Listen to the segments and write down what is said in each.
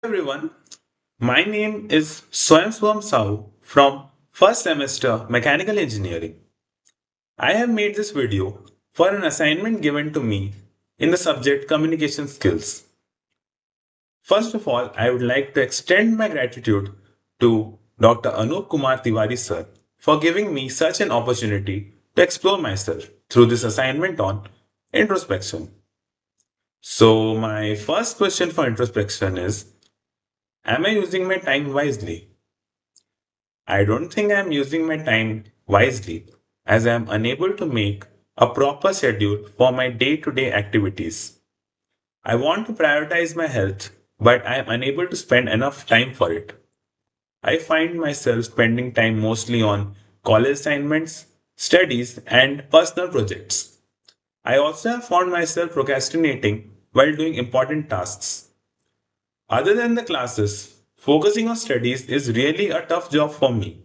Everyone, my name is Swayam Sahoo from first semester Mechanical Engineering. I have made this video for an assignment given to me in the subject Communication Skills. First of all, I would like to extend my gratitude to Dr. Anup Kumar Tiwari sir for giving me such an opportunity to explore myself through this assignment on introspection. So, my first question for introspection is: am I using my time wisely? I don't think I'm using my time wisely as I'm unable to make a proper schedule for my day to day activities. I want to prioritize my health, but I'm unable to spend enough time for it. I find myself spending time mostly on college assignments, studies, and personal projects. I also have found myself procrastinating while doing important tasks. Other than the classes, focusing on studies is really a tough job for me.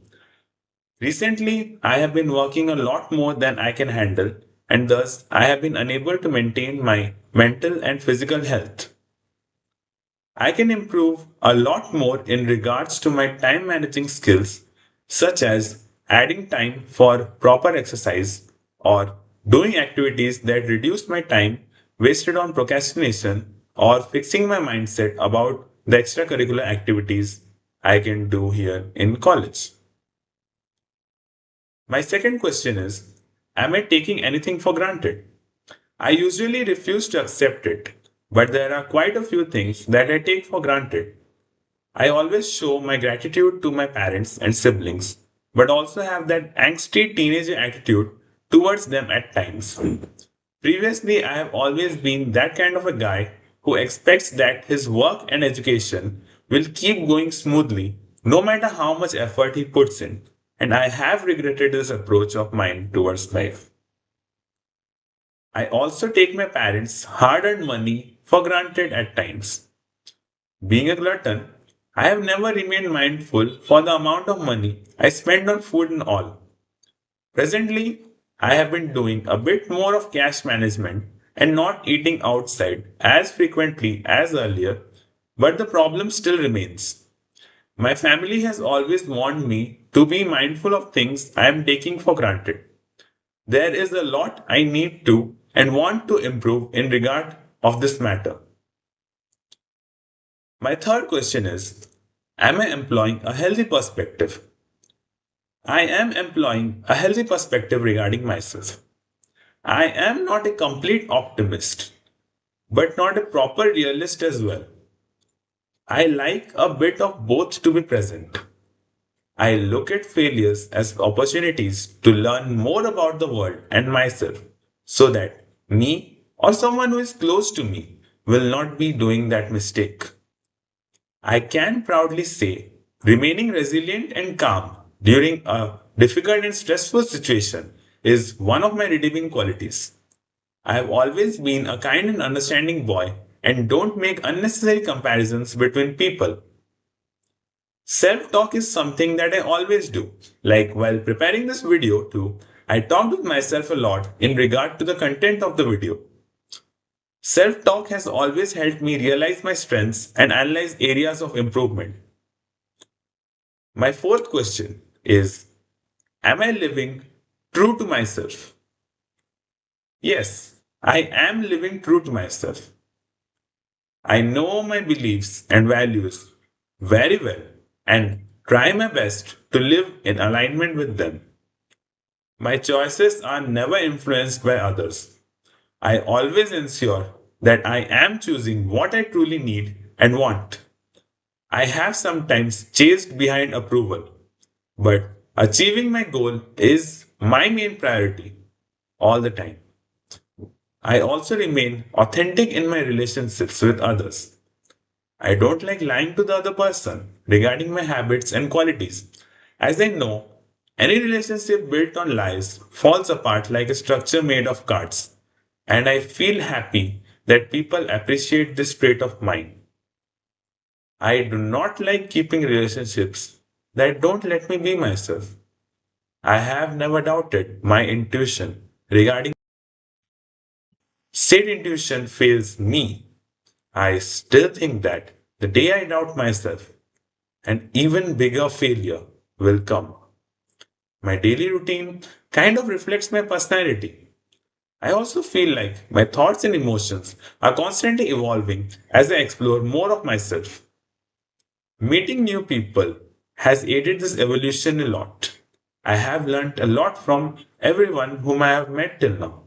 Recently, I have been working a lot more than I can handle, and thus I have been unable to maintain my mental and physical health. I can improve a lot more in regards to my time managing skills, such as adding time for proper exercise or doing activities that reduce my time wasted on procrastination or fixing my mindset about the extracurricular activities I can do here in college. My second question is: am I taking anything for granted? I usually refuse to accept it, but there are quite a few things that I take for granted. I always show my gratitude to my parents and siblings, but also have that angsty teenager attitude towards them at times. Previously, I have always been that kind of a guy who expects that his work and education will keep going smoothly no matter how much effort he puts in, and I have regretted this approach of mine towards life. I also take my parents' hard earned money for granted at times. Being a glutton, I have never remained mindful for the amount of money I spend on food and all. Presently, I have been doing a bit more of cash management and not eating outside as frequently as earlier, but the problem still remains. My family has always warned me to be mindful of things I am taking for granted. There is a lot I need to and want to improve in regard of this matter. My third question is: am I employing a healthy perspective? I am employing a healthy perspective regarding myself. I am not a complete optimist, but not a proper realist as well. I like a bit of both to be present. I look at failures as opportunities to learn more about the world and myself so that me or someone who is close to me will not be doing that mistake. I can proudly say remaining resilient and calm during a difficult and stressful situation is one of my redeeming qualities. I have always been a kind and understanding boy and don't make unnecessary comparisons between people. Self talk is something that I always do. Like while preparing this video too, I talked with myself a lot in regard to the content of the video. Self talk has always helped me realize my strengths and analyze areas of improvement. My fourth question is: am I living true to myself? Yes, I am living true to myself. I know my beliefs and values very well and try my best to live in alignment with them. My choices are never influenced by others. I always ensure that I am choosing what I truly need and want. I have sometimes chased behind approval, but achieving my goal is my main priority all the time. I also remain authentic in my relationships with others. I don't like lying to the other person regarding my habits and qualities, as I know any relationship built on lies falls apart like a structure made of cards, and I feel happy that people appreciate this trait of mine. I do not like keeping relationships that don't let me be myself. I have never doubted my intuition regarding said intuition fails me. I still think that the day I doubt myself, an even bigger failure will come. My daily routine kind of reflects my personality. I also feel like my thoughts and emotions are constantly evolving as I explore more of myself. Meeting new people has aided this evolution a lot. I have learned a lot from everyone whom I have met till now.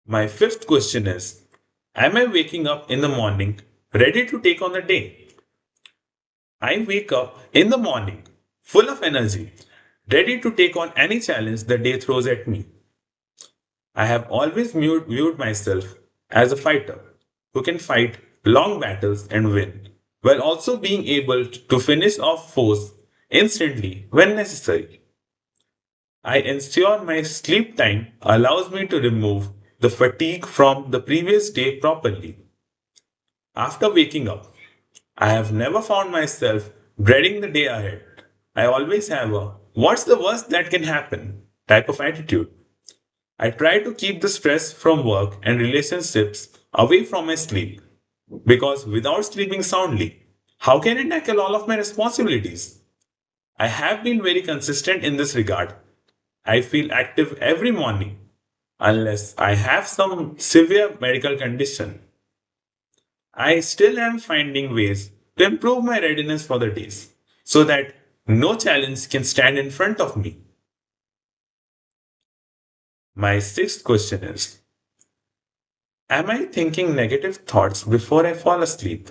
My fifth question is, am I waking up in the morning ready to take on the day? I wake up in the morning full of energy, ready to take on any challenge the day throws at me. I have always viewed myself as a fighter who can fight long battles and win, while also being able to finish off foes instantly when necessary. I ensure my sleep time allows me to remove the fatigue from the previous day properly. After waking up, I have never found myself dreading the day ahead. I always have a what's the worst that can happen type of attitude. I try to keep the stress from work and relationships away from my sleep because without sleeping soundly, how can I tackle all of my responsibilities? I have been very consistent in this regard. I feel active every morning unless I have some severe medical condition. I still am finding ways to improve my readiness for the days so that no challenge can stand in front of me. My sixth question is, am I thinking negative thoughts before I fall asleep?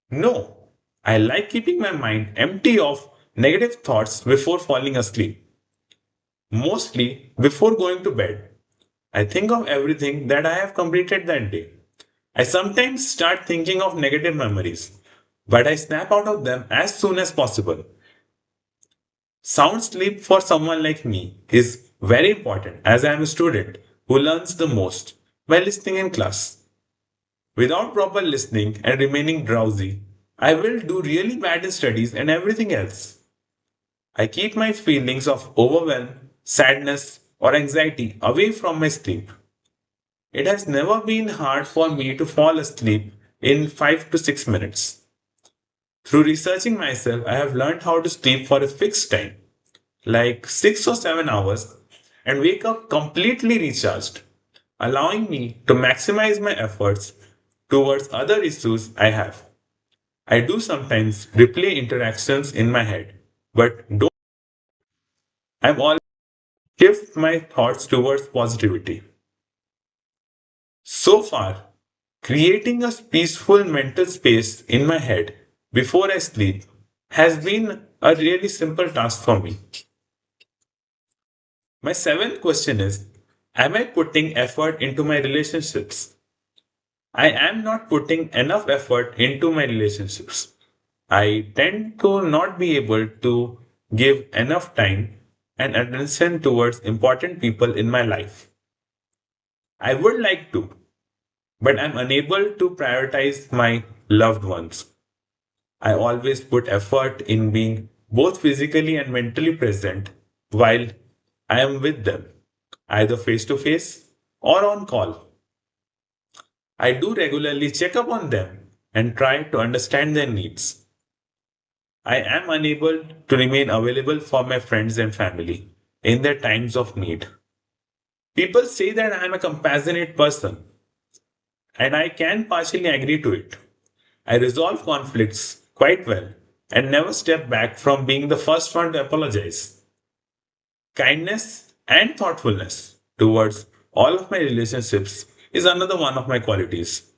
No. I like keeping my mind empty of negative thoughts before falling asleep. Mostly before going to bed. I think of everything that I have completed that day. I sometimes start thinking of negative memories, but I snap out of them as soon as possible. Sound sleep for someone like me is very important as I am a student who learns the most by listening in class. Without proper listening and remaining drowsy, I will do really bad in studies and everything else. I keep my feelings of overwhelm, sadness, or anxiety away from my sleep. It has never been hard for me to fall asleep in 5 to 6 minutes. Through researching myself, I have learned how to sleep for a fixed time, like 6 or 7 hours, and wake up completely recharged, allowing me to maximize my efforts towards other issues I have. I do sometimes replay interactions in my head, but don't. I'm always shift my thoughts towards positivity. So far, creating a peaceful mental space in my head before I sleep has been a really simple task for me. My seventh question is, am I putting effort into my relationships? I am not putting enough effort into my relationships. I tend to not be able to give enough time and attention towards important people in my life. I would like to, but I'm unable to prioritize my loved ones. I always put effort in being both physically and mentally present while I am with them, either face to face or on call. I do regularly check up on them and try to understand their needs. I am unable to remain available for my friends and family in their times of need. People say that I am a compassionate person, and I can partially agree to it. I resolve conflicts quite well and never step back from being the first one to apologize. Kindness and thoughtfulness towards all of my relationships is another one of my qualities.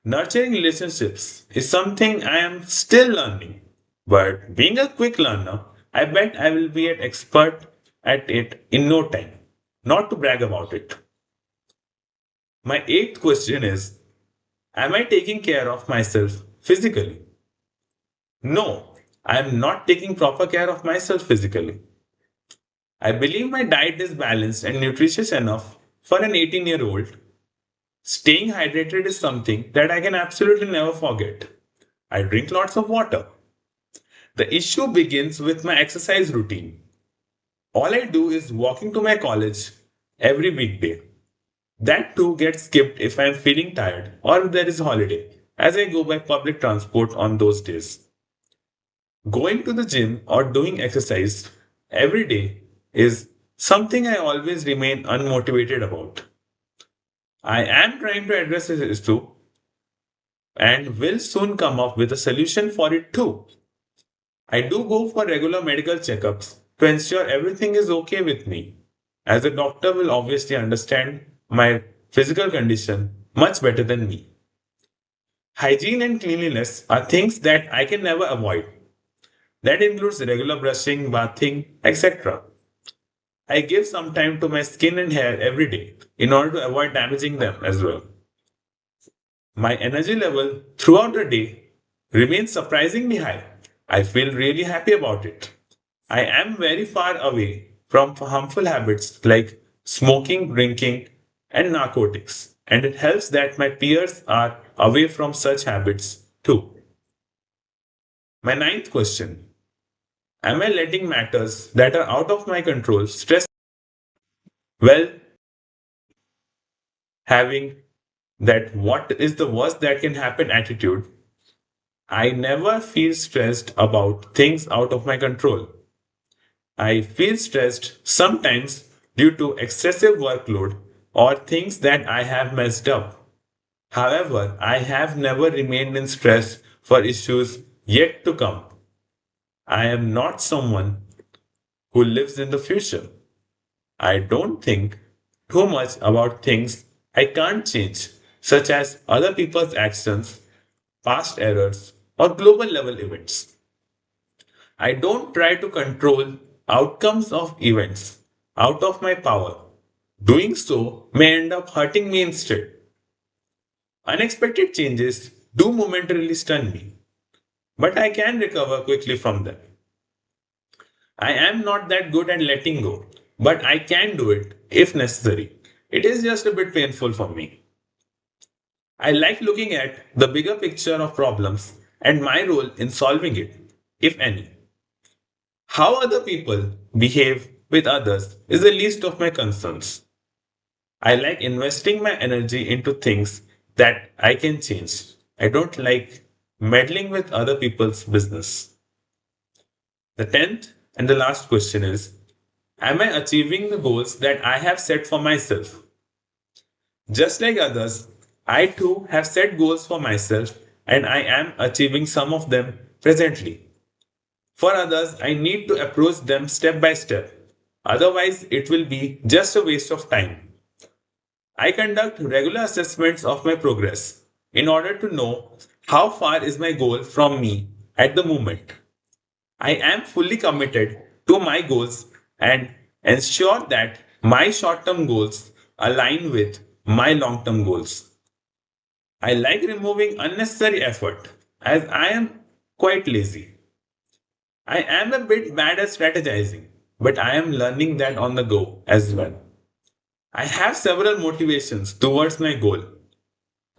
Nurturing relationships is something I am still learning, but being a quick learner, I bet I will be an expert at it in no time. Not to brag about it. My eighth question is, am I taking care of myself physically? No, I am not taking proper care of myself physically. I believe my diet is balanced and nutritious enough for an 18-year-old. Staying hydrated is something that I can absolutely never forget. I drink lots of water. The issue begins with my exercise routine. All I do is walking to my college every weekday. That too gets skipped if I am feeling tired or if there is a holiday, as I go by public transport on those days. Going to the gym or doing exercise every day is something I always remain unmotivated about. I am trying to address this issue and will soon come up with a solution for it too. I do go for regular medical checkups to ensure everything is okay with me, as a doctor will obviously understand my physical condition much better than me. Hygiene and cleanliness are things that I can never avoid. That includes regular brushing, bathing, etc. I give some time to my skin and hair every day in order to avoid damaging them as well. My energy level throughout the day remains surprisingly high. I feel really happy about it. I am very far away from harmful habits like smoking, drinking, and narcotics, and it helps that my peers are away from such habits too. My ninth question: am I letting matters that are out of my control stress? Well, having that what is the worst that can happen attitude, I never feel stressed about things out of my control. I feel stressed sometimes due to excessive workload or things that I have messed up. However, I have never remained in stress for issues yet to come. I am not someone who lives in the future. I don't think too much about things I can't change, such as other people's actions, past errors, or global level events. I don't try to control outcomes of events out of my power. Doing so may end up hurting me instead. Unexpected changes do momentarily stun me, but I can recover quickly from them. I am not that good at letting go, but I can do it if necessary. It is just a bit painful for me. I like looking at the bigger picture of problems and my role in solving it, if any. How other people behave with others is the least of my concerns. I like investing my energy into things that I can change. I don't like meddling with other people's business. The 10th and the last question is: am I achieving the goals that I have set for myself? Just like others, I too have set goals for myself and I am achieving some of them presently. For others, I need to approach them step by step. Otherwise, it will be just a waste of time. I conduct regular assessments of my progress in order to know how far is my goal from me at the moment. I am fully committed to my goals and ensure that my short term goals align with my long term goals. I like removing unnecessary effort as I am quite lazy. I am a bit bad at strategizing, but I am learning that on the go as well. I have several motivations towards my goal,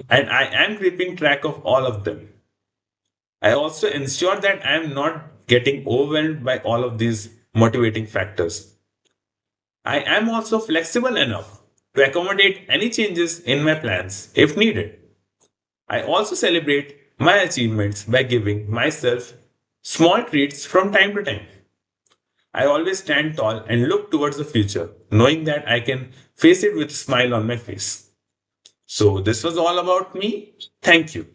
and I am keeping track of all of them. I also ensure that I am not getting overwhelmed by all of these motivating factors. I am also flexible enough to accommodate any changes in my plans if needed. I also celebrate my achievements by giving myself small treats from time to time. I always stand tall and look towards the future, knowing that I can face it with a smile on my face. So, this was all about me. Thank you.